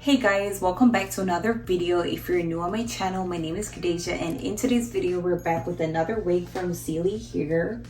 Hey guys, welcome back to another video. If you're new on my channel, my name is Kadeja, and in today's video we're back with another wig from Celie here.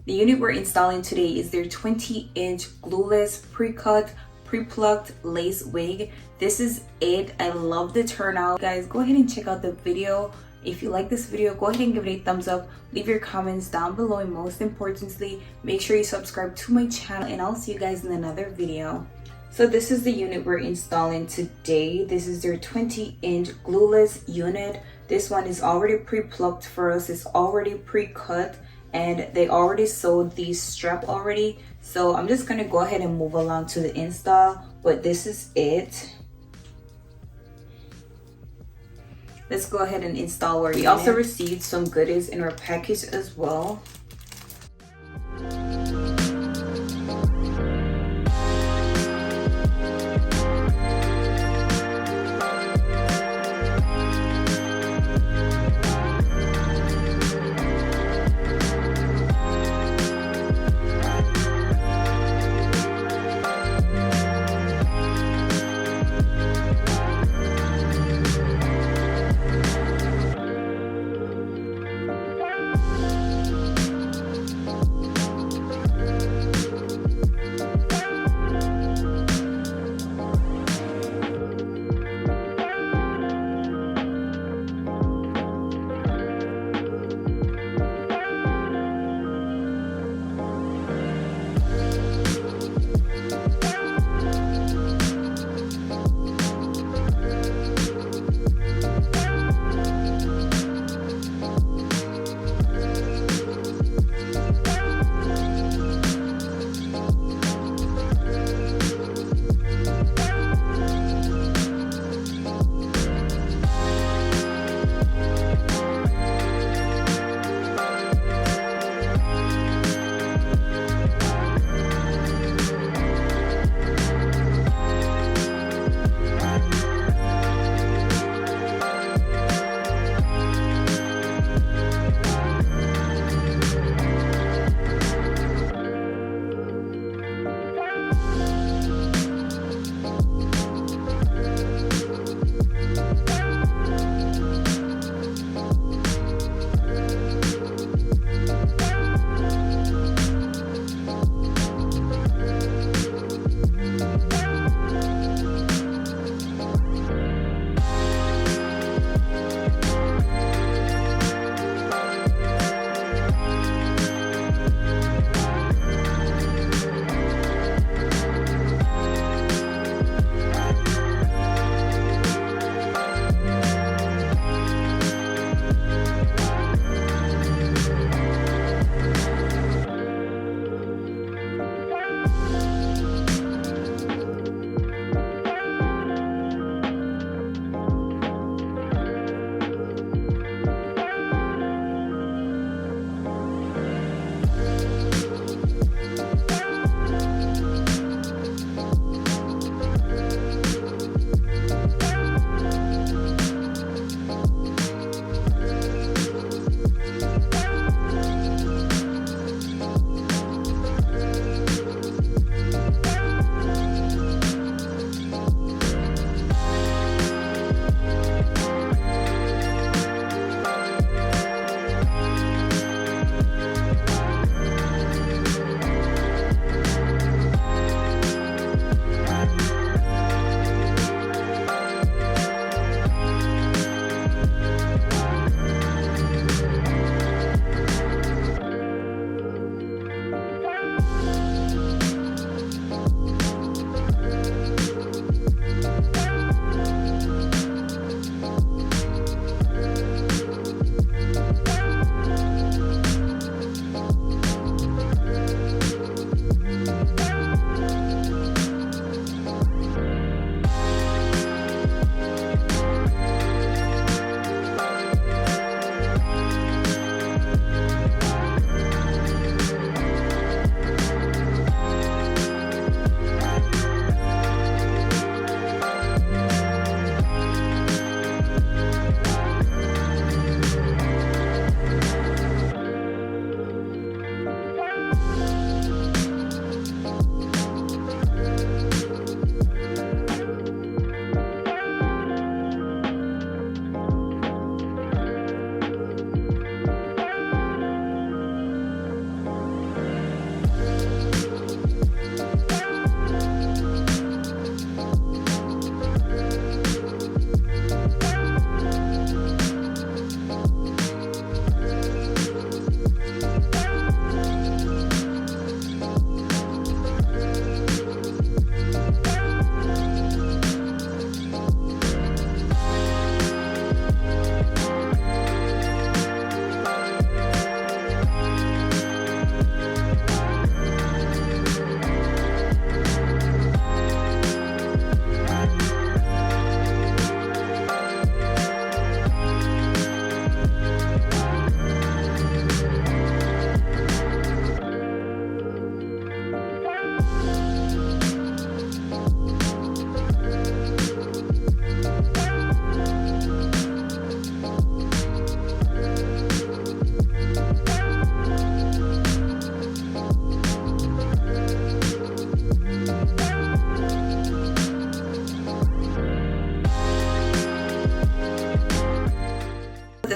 The unit we're installing today is their 20-inch glueless pre-cut pre-plucked lace wig. This is it. I love the turnout. Guys, go ahead and check out the video. If you like this video, go ahead and give it a thumbs up, leave your comments down below, and most importantly, make sure you subscribe to my channel, and I'll see you guys in another video. So this is the unit we're installing today. This is their 20-inch glueless unit. This one is already pre-plucked for us. It's already pre-cut, and they already sewed the strap already. So I'm just gonna go ahead and move along to the install, but this is it. Let's go ahead and install our unit. We also received some goodies in our package as well.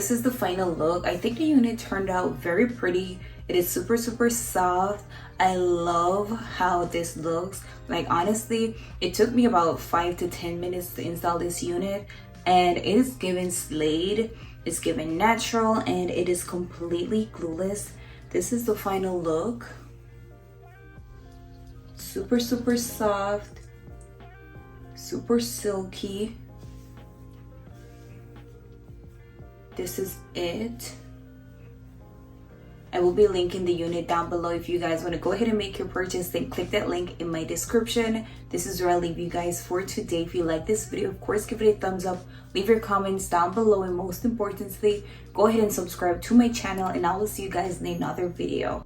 this is the final look. I think the unit turned out very pretty. It is super soft. I love how this looks. Like, honestly, it took me about 5 to 10 minutes to install this unit, and it is given Slade, it's given natural, and it is completely glueless. This is the final look. Super soft, super silky. This is it. I will be linking the unit down below. If you guys want to go ahead and make your purchase, then click that link in my description. This is where I'll leave you guys for today. If you like this video, of course, give it a thumbs up, leave your comments down below, and most importantly, go ahead and subscribe to my channel, and I will see you guys in another video.